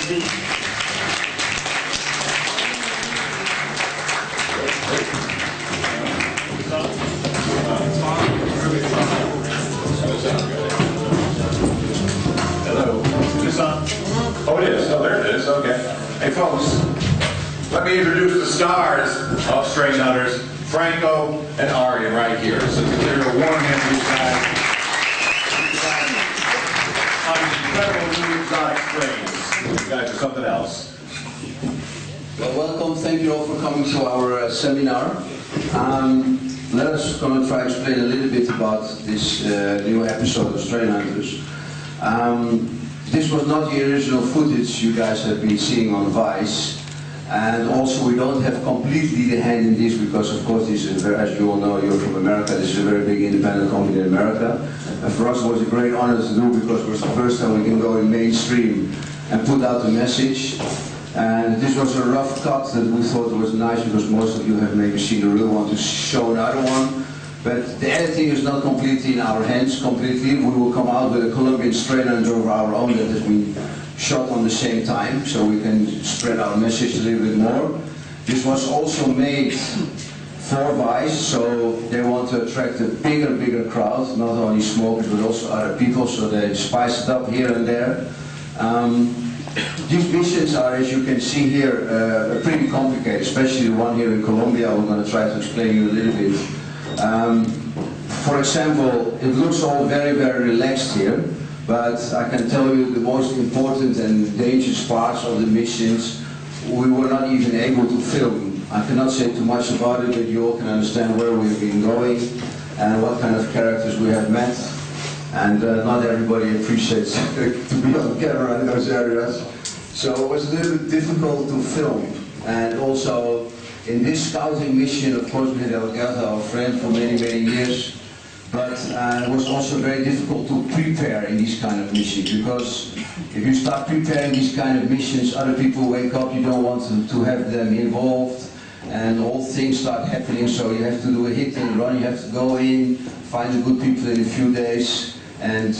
Hello. Is this on? Oh, it is. Oh, there it is. Okay. Hey, folks. Let me introduce the stars of Strainhunters, Franco and Arjan, right here. So consider a warm hand to these guys. Incredible new exotic strains. You guys are something else. Well, welcome. Thank you all for coming to our seminar. Let us going to try to explain a little bit about this new episode of Strainhunters. This was not the original footage you guys have been seeing on Vice. And also we don't have completely the hand in this because of course this is, as you all know, you're from America, this is a very big independent company in America. And for us it was a great honor to do because it was the first time we can go in mainstream and put out a message. And this was a rough cut that we thought was nice because most of you have maybe seen the real one to show another one. But the editing is not completely in our hands completely. We will come out with a Colombian Strainhunter of our own that has been shot on the same time, so we can spread our message a little bit more. This was also made for Vice, so they want to attract a bigger crowd, not only smokers but also other people, so they spice it up here and there. These missions are, as you can see here, pretty complicated, especially the one here in Colombia. We're going to try to explain you a little bit. For example, it looks all very relaxed here. But I can tell you the most important and dangerous parts of the missions we were not even able to film. I cannot say too much about it, but you all can understand where we've been going and what kind of characters we have met. And not everybody appreciates to be on camera in those areas. So it was a little bit difficult to film. And also in this scouting mission, of course, we had Gato, our friend, for many years. But it was also very difficult to prepare in these kind of missions because if you start preparing these kind of missions, other people wake up, you don't want to have them involved, and all things start happening, so you have to do a hit and run, you have to go in, find the good people in a few days, and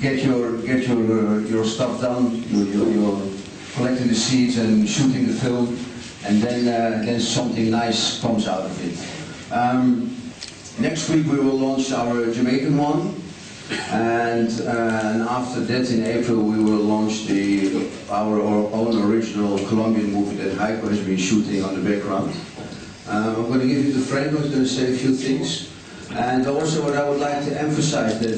get your stuff done, you're collecting the seeds and shooting the film, and then something nice comes out of it. Next week we will launch our Jamaican one, and after that in April we will launch our own original Colombian movie that Heiko has been shooting on the background. I'm going to give you to Franco, who's going to say a few things. And also what I would like to emphasize that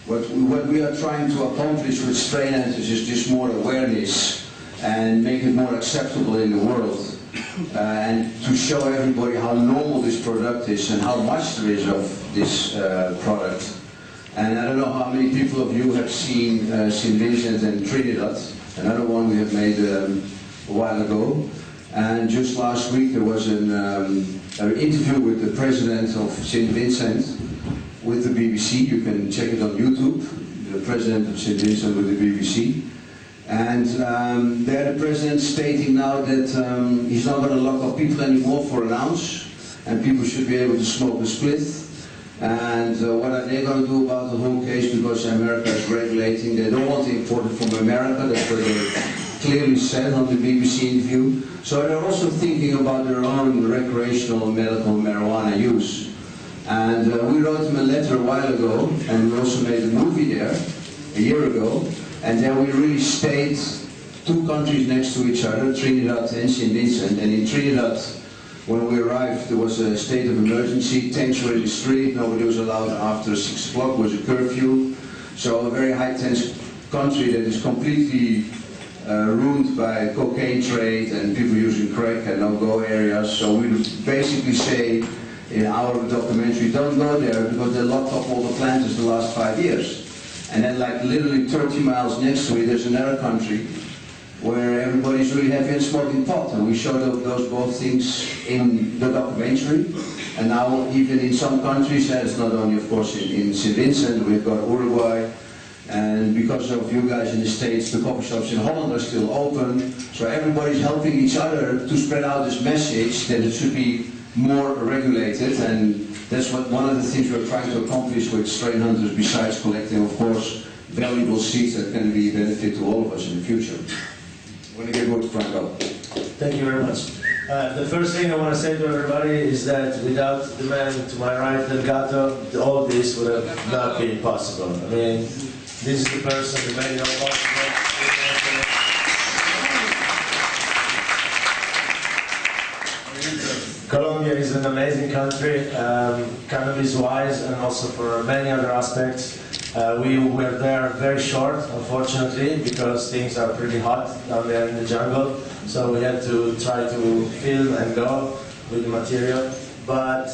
what we are trying to accomplish with Strainhunters is just more awareness and make it more acceptable in the world. And to show everybody how normal this product is and how much there is of this product. And I don't know how many people of you have seen St. Vincent and Trinidad, another one we have made a while ago. And just last week there was an interview with the president of St. Vincent with the BBC. You can check it on YouTube, the president of St. Vincent with the BBC. And there the president stating now that he's not going to lock up people anymore for an ounce, and people should be able to smoke a spliff. And what are they going to do about the whole case, because America is regulating, they don't want to import it from America, that's what they clearly said on the BBC interview. So they're also thinking about their own recreational medical marijuana use. And we wrote them a letter a while ago, and we also made a movie there a year ago. And then we really stayed two countries next to each other, Trinidad and St. Vincent. And in Trinidad, when we arrived, there was a state of emergency. Tanks were in the street. Nobody was allowed after 6 o'clock. Was a curfew. So a very high-tense country that is completely ruined by cocaine trade and people using crack and no-go areas. So we basically say in our documentary, don't go there because they locked up all the planters the last 5 years. And then like literally 30 miles next to it, there's another country where everybody's really happy and smoking pot. And we showed those both things in the documentary. And now even in some countries, and it's not only of course in St. Vincent, we've got Uruguay. And because of you guys in the States, the coffee shops in Holland are still open. So everybody's helping each other to spread out this message that it should be more regulated. And that's what one of the things we're trying to accomplish with Strainhunters, besides collecting, of course, valuable seeds that can be a benefit to all of us in the future. Want to give it to Franco. Thank you very much. The first thing I want to say to everybody is that without the man to my right, the Gato, all this would have not been possible. I mean, this is the person who made it all possible. Colombia is an amazing country, cannabis-wise and also for many other aspects. We were there very short, unfortunately, because things are pretty hot down there in the jungle. So we had to try to film and go with the material. But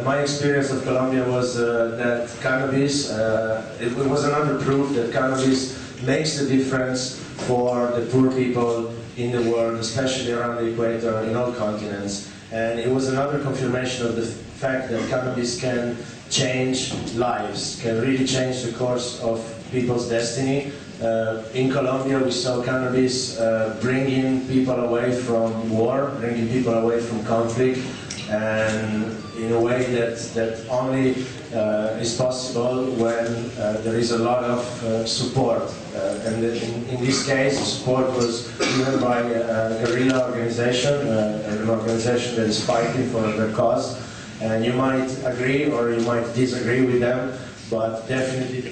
my experience of Colombia was that cannabis, it was another proof that cannabis makes the difference for the poor people in the world, especially around the equator, in all continents. And it was another confirmation of the fact that cannabis can change lives, can really change the course of people's destiny. In Colombia, we saw cannabis bringing people away from war, bringing people away from conflict, and in a way that only is possible when there is a lot of support. And in this case, the support was given by a guerrilla organization, an organization that is fighting for their cause. And you might agree or you might disagree with them, but definitely the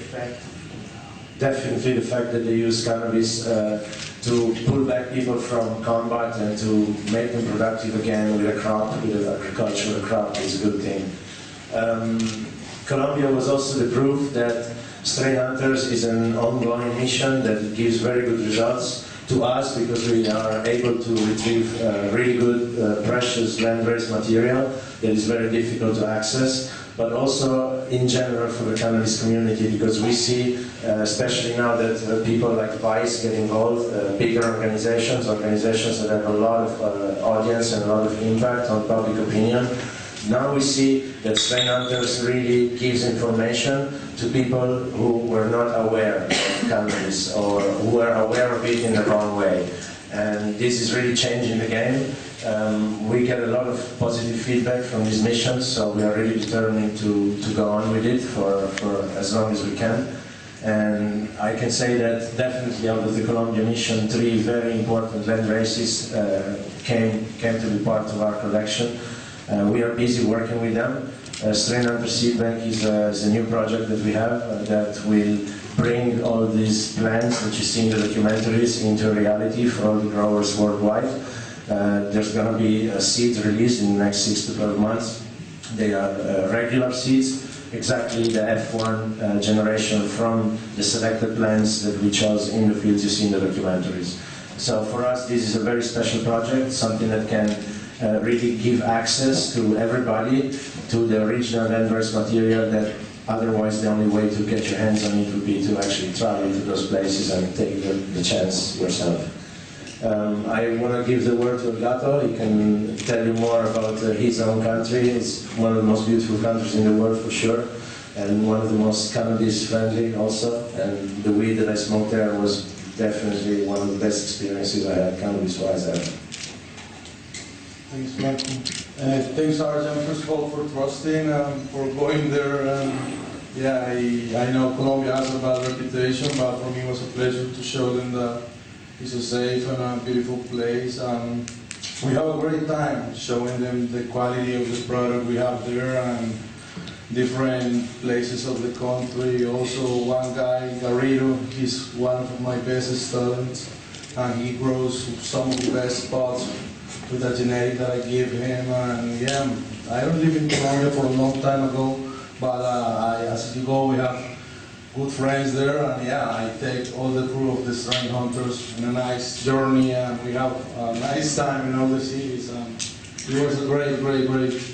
fact that they use cannabis to pull back people from combat and to make them productive again with a crop, with an agricultural crop, is a good thing. Colombia was also the proof that Strainhunters is an ongoing mission that gives very good results to us because we are able to retrieve really good, precious land-raised material that is very difficult to access, but also in general for the cannabis community, because we see, especially now that people like Vice get involved, bigger organizations that have a lot of audience and a lot of impact on public opinion. Now we see that Strainhunters really gives information to people who were not aware of cannabis or who were aware of it in the wrong way. And this is really changing the game. We get a lot of positive feedback from these missions, so we are really determined to go on with it for as long as we can. And I can say that definitely out of the Colombia mission, 3 very important land races came to be part of our collection. We are busy working with them. Strainhunter Seed Bank is a new project that we have that will bring all these plants that you see in the documentaries into reality for all the growers worldwide. There's going to be a seed released in the next 6 to 12 months. They are regular seeds, exactly the F1 generation from the selected plants that we chose in the fields you see in the documentaries. So for us, this is a very special project, something that can really give access to everybody to the original land-raised material that otherwise the only way to get your hands on it would be to actually travel to those places and take the chance yourself. I want to give the word to Gato. He can tell you more about his own country. It's one of the most beautiful countries in the world for sure, and one of the most cannabis friendly also. And the weed that I smoked there was definitely one of the best experiences I had cannabis-wise ever. Thanks, Franco. Thanks, Arjan, first of all, for trusting, for going there. Yeah, I know Colombia has a bad reputation, but for me it was a pleasure to show them that it's a safe and a beautiful place. We have a great time showing them the quality of the product we have there and different places of the country. Also, one guy, Garrido, he's one of my best students, and he grows some of the best spots with the genetic that I give him. And yeah, I don't live in Colombia for a long time ago, but as you go, we have good friends there, and yeah, I take all the crew of the Strainhunters on a nice journey, and we have a nice time in all the cities. And it was a great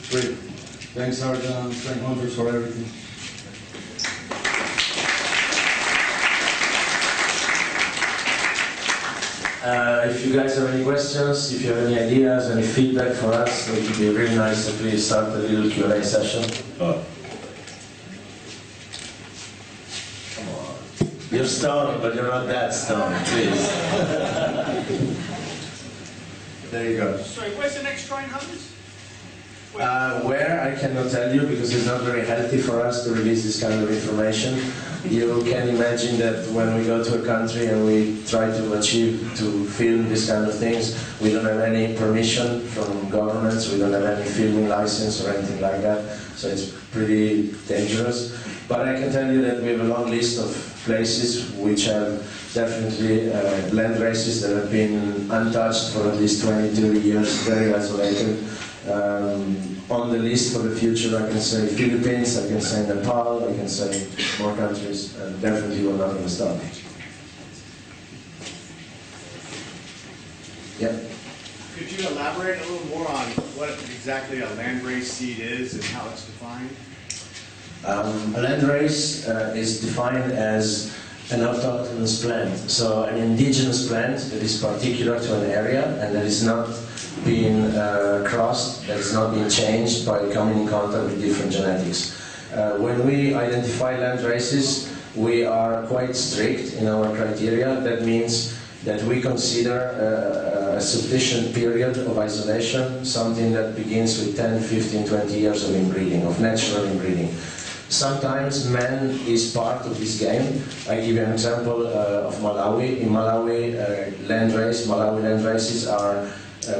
trip. Thanks, Arjan and Strainhunters, for everything. If you guys have any questions, if you have any ideas, any feedback for us, it would be really nice to please start a little Q&A session. You're stoned, but you're not that stoned, please. There you go. Sorry, where's the next Strainhunters? Where, I cannot tell you because it's not very healthy for us to release this kind of information. you can imagine that when we go to a country and we try to achieve to film this kind of things, we don't have any permission from governments, we don't have any filming license or anything like that, so it's pretty dangerous. But I can tell you that we have a long list of places which have definitely land races that have been untouched for at least 20-30 years, very isolated. On the list for the future, I can say Philippines, I can say Nepal, I can say more countries, and definitely we're not going to stop. Yeah. Could you elaborate a little more on what exactly a landrace seed is and how it's defined? A landrace is defined as an autochthonous plant, so an indigenous plant that is particular to an area and that is not being crossed, that is not being changed by coming in contact with different genetics. When we identify land races, we are quite strict in our criteria. That means that we consider a sufficient period of isolation, something that begins with 10, 15, 20 years of inbreeding, of natural inbreeding. Sometimes man is part of this game. I give you an example of Malawi. In Malawi, Malawi land races are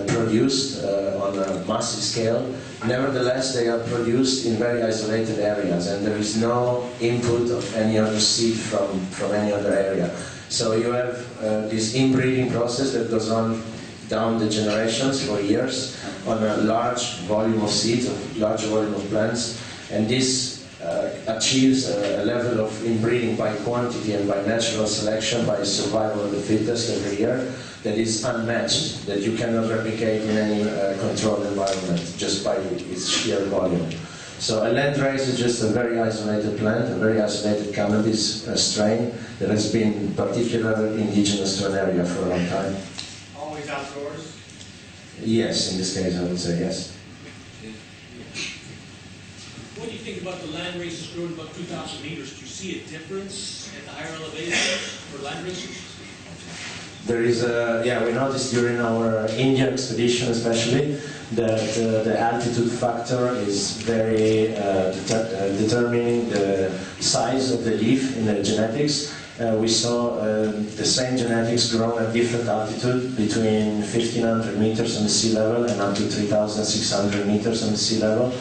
produced on a massive scale. Nevertheless, they are produced in very isolated areas, and there is no input of any other seed from any other area. So you have this inbreeding process that goes on down the generations for years on a large volume of seeds, a large volume of plants, and this achieves a level of inbreeding by quantity and by natural selection, by survival of the fittest every year, that is unmatched, that you cannot replicate in any controlled environment just by its sheer volume. So a landrace is just a very isolated plant, a very isolated cannabis strain that has been particularly indigenous to an area for a long time. Always outdoors? Yes, in this case I would say yes. What do you think about the land races growing about 2,000 meters? Do you see a difference at the higher elevations for land races? There is we noticed during our India expedition especially that the altitude factor is very determining the size of the leaf in the genetics. We saw the same genetics grow at different altitude between 1,500 meters on the sea level and up to 3,600 meters on the sea level.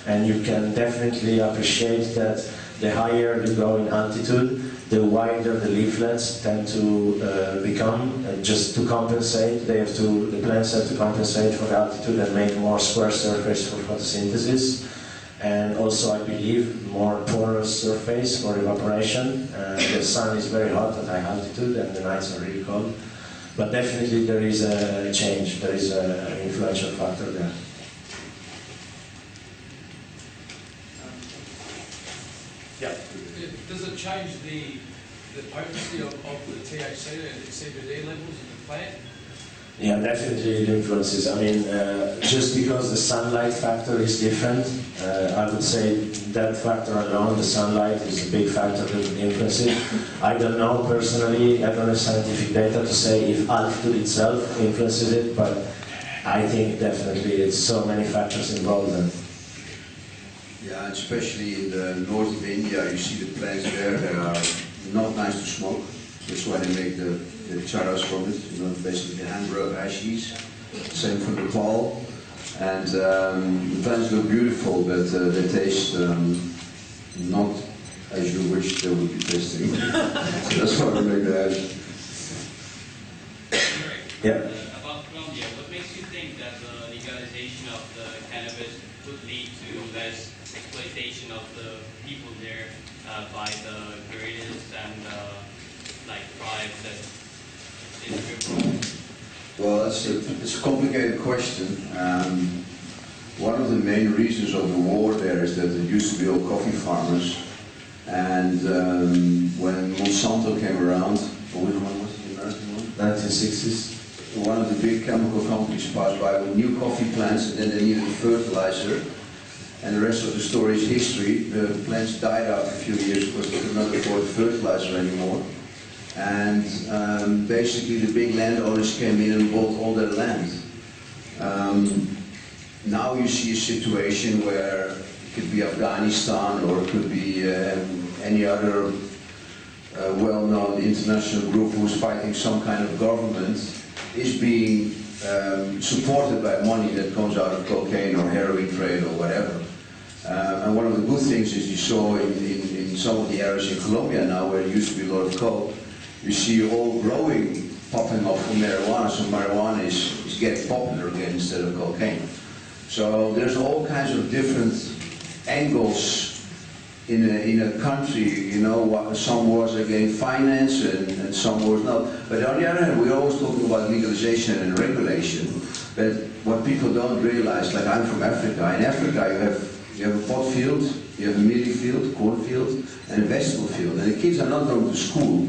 And you can definitely appreciate that the higher you go in altitude, the wider the leaflets tend to become, just to compensate. The plants have to compensate for the altitude and make more square surface for photosynthesis. And also, I believe, more porous surface for evaporation. The sun is very hot at high altitude and the nights are really cold. But definitely there is a change, there is an influential factor there. Yeah. Does it change the potency of the THC and the CBD levels in the plant? Yeah, definitely it influences. I mean, just because the sunlight factor is different, I would say that factor alone, the sunlight, is a big factor that would influence it. I don't know personally, I don't have scientific data to say if altitude itself influences it, but I think definitely it's so many factors involved. Yeah, especially in the north of India, you see the plants there, they are not nice to smoke. That's why they make the charas from it, you know, basically the hand-rubbed hashies. Same for Nepal. And the plants look beautiful, but they taste not as you wish they would be tasting. So that's why we make the hash. Yeah. About Colombia, what makes you think that the legalization of the cannabis would lead to less exploitation of the people there by the guerrillas and like tribes that Well, it's a complicated question. One of the main reasons of the war there is that it used to be all coffee farmers, and when Monsanto came around, which one was the American one? 1960s. One of the big chemical companies passed by with new coffee plants, and then they needed fertilizer. And the rest of the story is history. The plants died after a few years because they could not afford fertilizer anymore. And basically the big landowners came in and bought all their land. Now you see a situation where it could be Afghanistan or it could be any other well-known international group who's fighting some kind of government, is being supported by money that comes out of cocaine or heroin trade or whatever. And one of the good things is you saw in some of the areas in Colombia now where there used to be a lot of coke, you see all growing popping up for marijuana, so marijuana is getting popular again instead of cocaine. So there's all kinds of different angles in a country, you know, some wars are getting finance and some wars not. But on the other hand, we're always talking about legalization and regulation. But what people don't realize, like I'm from Africa, in Africa you have a pot field, you have a mealie field, corn field, and a vegetable field. And the kids are not going to school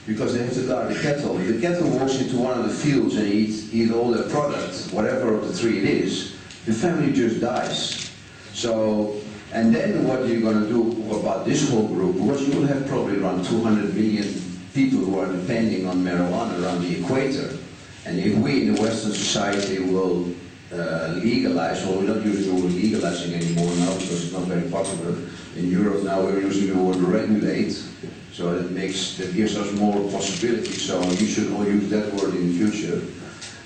because they have to guard the cattle. If the cattle walks into one of the fields and eat all their product, whatever of the three it is, the family just dies. So, and then what are you going to do about this whole group? Because you will have probably around 200 million people who are depending on marijuana around the equator. And if we in the Western society will legalize, well, we're not using the word legalizing anymore now because it's not very popular. In Europe now we're using the word regulate, so that gives us more possibilities. So you should all use that word in the future.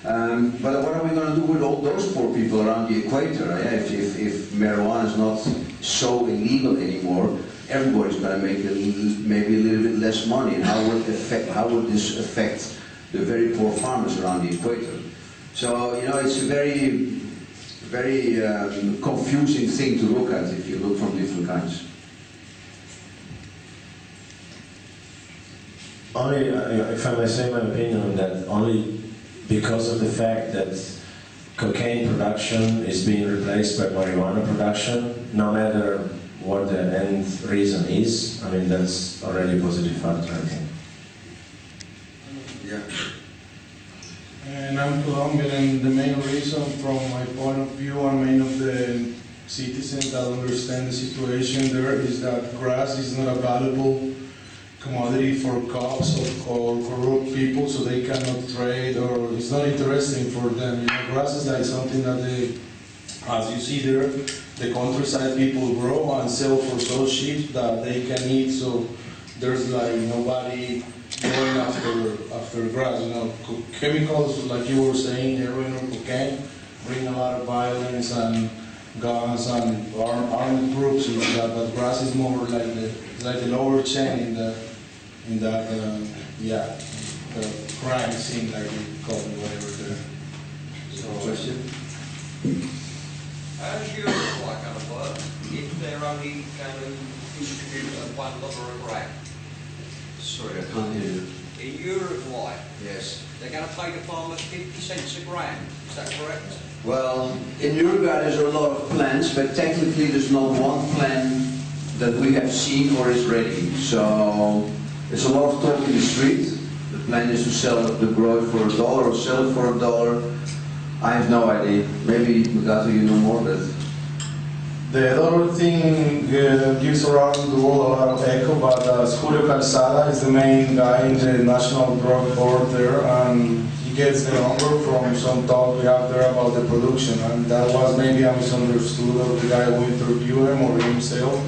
But what are we going to do with all those poor people around the equator? If marijuana is not so illegal anymore, everybody's going to make maybe a little bit less money. And how would this affect the very poor farmers around the equator? So, you know, it's a very, very confusing thing to look at if you look from different kinds. Only, if I may say my opinion on that, only because of the fact that cocaine production is being replaced by marijuana production, no matter what the end reason is, I mean, that's already a positive factor, I think. Yeah. And I'm Colombian, and the main reason from my point of view and many of the citizens that understand the situation there is that grass is not a valuable commodity for cops or corrupt people, so they cannot trade, or it's not interesting for them. You know, grass is like something that they, as you see there, the countryside people grow and sell for so cheap that they can eat, so there's like nobody going after grass. You know, chemicals, like you were saying, heroin or cocaine, bring a lot of violence and guns and armed groups and that, but grass is more like the lower chain in that the crime scene, like we call it, whatever there. So, Question? How does Uruguay going to work if they're only going to distribute at $1 a gram? Sorry, I can't hear you. In Uruguay, Yes. they're going to pay the farmers 50 cents a gram. Is that correct? Well, in Uruguay there's a lot of plans, but technically there's not one plan that we have seen or is ready. So there's a lot of talk in the street. The plan is to sell the growth for $1 or sell it for $1. I have no idea. Maybe Gato, you know more, but the other thing gives around the world a lot of echo, but Julio Calzada is the main guy in the National Drug Board there, and he gets the number from some talk we have there about the production, and that was maybe a misunderstood of the guy who interviewed him or himself.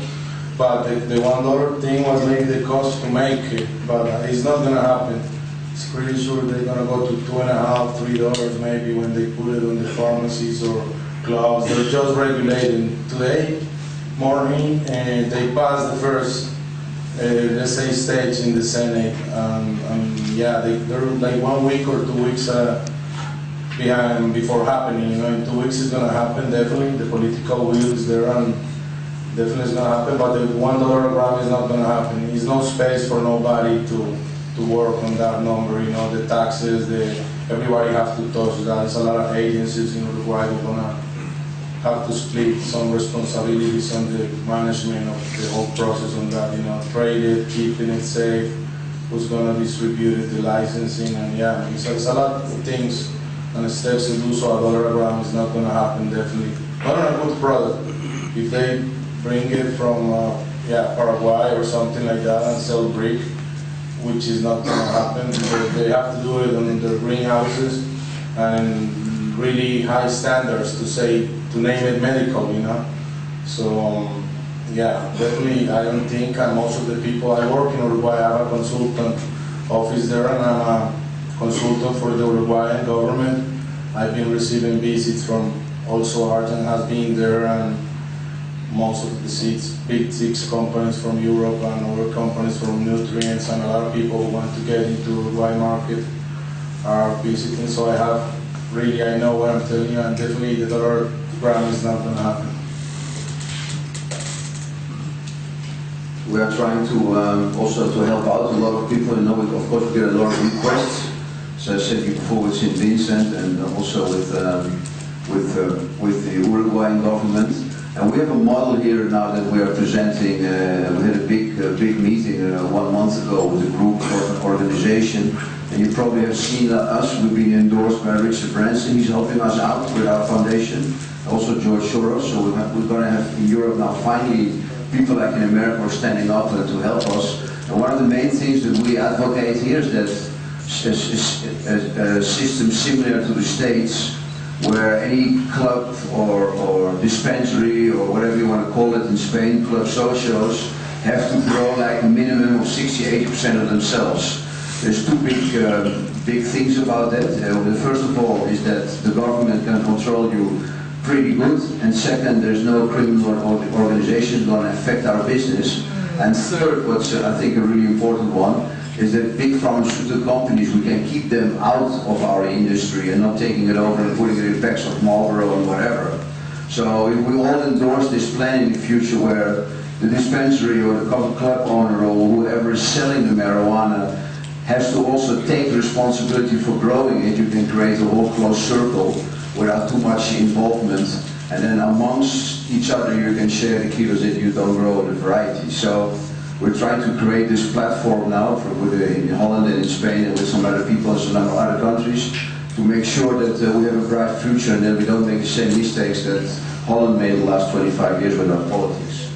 But the $1 thing was maybe the cost to make it, but it's not going to happen. It's pretty sure they're going to go to $2.50, $3 maybe when they put it on the pharmacies or clubs. They're just regulating. Today morning, and they passed the first, let's say, stage in the Senate. Yeah, they're like 1 week or 2 weeks behind before happening. You know, in 2 weeks it's going to happen, definitely. The political will is there, and definitely it's going to happen, but the $1 a gram is not going to happen. There's no space for nobody to work on that number, you know, the taxes, everybody have to touch that. There's a lot of agencies in Uruguay who are going to have to split some responsibilities on the management of the whole process on that, you know, trade it, keeping it safe, who's going to distribute it, the licensing, and yeah, so it's a lot of things and steps to do, so $1 a gram is not going to happen, definitely. Not on a good product. If they bring it from Paraguay or something like that and sell brick, which is not going to happen, because they have to do it on their greenhouses and really high standards to name it medical, you know. So Yeah, definitely. I don't think, and most of the people I work in Uruguay, I have a consultant office there, and I'm a consultant for the Uruguayan government. I've been receiving visits from, also Arjan has been there, and most of the big six companies from Europe and other companies from nutrients, and a lot of people who want to get into Uruguay market are visiting. So I have really, I know what I'm telling you, and definitely the dollar gram is not going to happen. We are trying to also to help out a lot of people. You know, of course, we get a lot of requests. So I said before with St. Vincent and also with the Uruguayan government. And we have a model here now that we are presenting. We had a big meeting 1 month ago with a group organization. And you probably have seen us. We've been endorsed by Richard Branson. He's helping us out with our foundation. Also George Soros. So we're going to have in Europe now finally people like in America are standing up to help us. And one of the main things that we advocate here is that a system similar to the States, where any club or dispensary or whatever you want to call it in Spain, club socios, have to grow like a minimum of 60–80% of themselves. There's two big things about that. The first of all is that the government can control you pretty good, and second, there's no criminal organization going to affect our business. And third, what's I think a really important one, is that big pharmaceutical companies, we can keep them out of our industry and not taking it over and putting it in packs of Marlboro and whatever. So if we all endorse this plan in the future where the dispensary or the club owner or whoever is selling the marijuana has to also take responsibility for growing it, you can create a whole closed circle without too much involvement, and then amongst each other you can share the kilos that you don't grow in the variety. So we're trying to create this platform now in Holland and in Spain and with some other people in some other countries to make sure that we have a bright future and that we don't make the same mistakes that Holland made the last 25 years with our politics.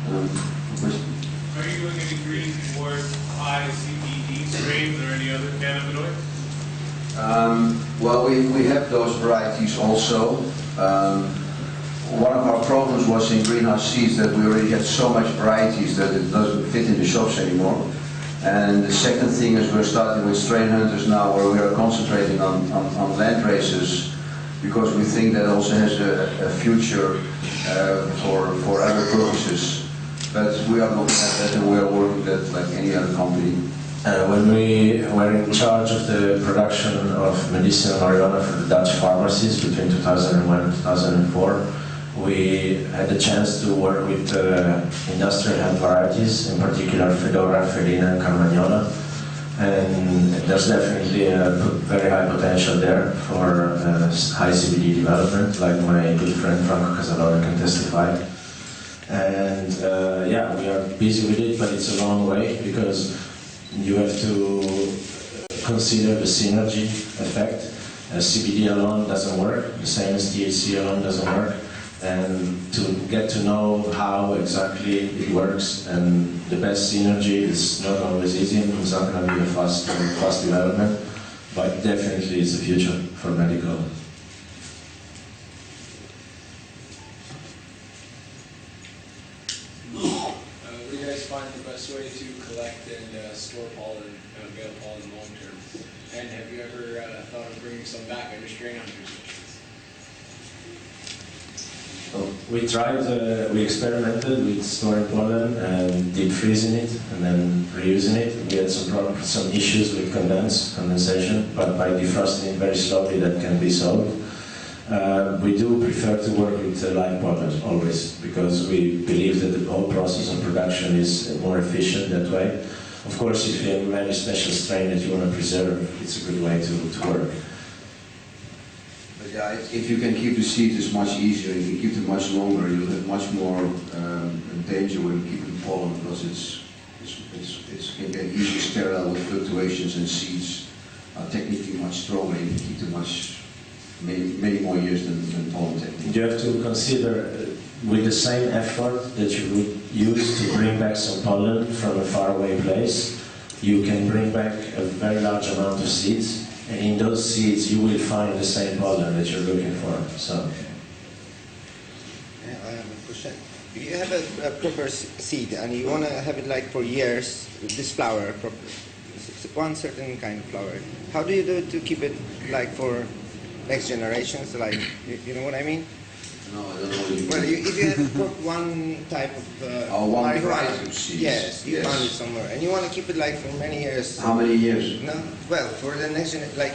Are you doing any green towards high CBD strains or any other cannabinoids? Well, we have those varieties also. One of our problems was in greenhouse seeds that we already had so much varieties that it doesn't fit in the shops anymore. And the second thing is we're starting with Strainhunters now, where we are concentrating on land races, because we think that also has a future for other purposes. But we are looking at that and we are working that like any other company. When we were in charge of the production of medicinal marijuana for the Dutch pharmacies between 2001 and 2004, we had the chance to work with industrial hemp varieties, in particular Fedora, Felina, and Carmagnola. And there's definitely a very high potential there for high CBD development, like my good friend Franco can testify. And yeah, we are busy with it, but it's a long way because you have to consider the synergy effect. CBD alone doesn't work, the same as THC alone doesn't work. And to get to know how exactly it works and the best synergy is not always easy, and it's not going to be a fast development, but definitely it's the future for medical. What do you guys find the best way to collect and store pollen, male pollen long term? And have you ever thought of bringing some back under Strainhunters? We tried, we experimented with storing pollen and deep freezing it and then reusing it. We had some issues with condensation, but by defrosting it very slowly that can be solved. We do prefer to work with live pollen always, because we believe that the whole process of production is more efficient that way. Of course, if you have a very special strain that you want to preserve, it's a good way to work. Yeah, if you can keep the seeds, it's much easier. If you keep them much longer, you'll have much more danger when keeping pollen, because it can get easily sterile with fluctuations, and seeds are technically much stronger. You can keep them many more years than pollen technique. You have to consider, with the same effort that you would use to bring back some pollen from a faraway place, you can bring back a very large amount of seeds. And in those seeds, you will find the same pollen that you're looking for. So. Yeah, I have a percent. if you have a proper seed and you want to have it like for years, this flower, one certain kind of flower, how do you do it to keep it like for next generations? Like, you know what I mean? No, I don't know what you mean. Well, if you have put one type of one marijuana, variety of seeds. yes, you found it somewhere, and you want to keep it like for many years. How many years? No, well, for the next like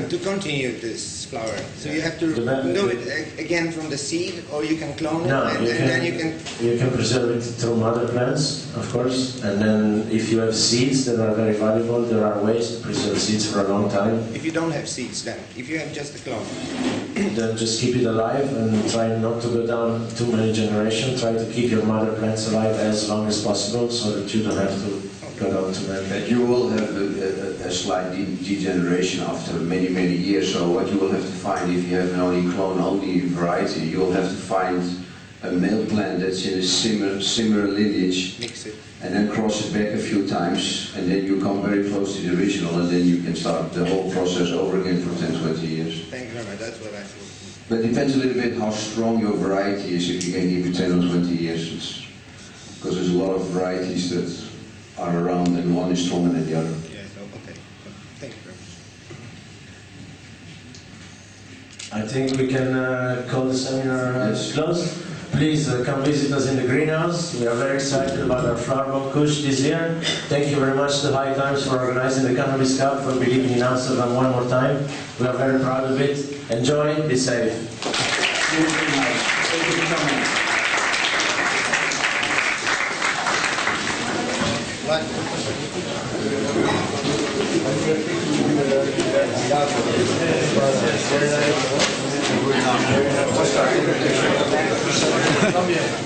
to continue this flower, so you have to do it again from the seed, or you can clone it, and then you can. You can preserve it through mother plants, of course, and then if you have seeds that are very valuable, there are ways to preserve seeds for a long time. If you don't have seeds, then if you have just a clone, then just keep it alive and try not to go down too many generations. Try to keep your mother plants alive as long as possible, so that you don't have to go down too many. But you will have a slight degeneration after many, many years. So what you will have to find, if you have an only clone-only variety, you will have to find a male plant that's in a similar lineage, mix it, and then cross it back a few times, and then you come very close to the original, and then you can start the whole process over again for 10, 20 years. Thank you very much. That's what I thought. But it depends a little bit how strong your variety is, if you can keep it 10 or 20 years. Because there's a lot of varieties that are around, and one is stronger than the other. Yes, okay. Thank you very much. I think we can call the seminar closed. Please come visit us in the greenhouse. We are very excited about our flower bomb kush this year. Thank you very much to High Times for organizing the Cannabis Cup, for believing in Amsterdam one more time. We are very proud of it. Enjoy, be safe. Thank you for coming. Colombia.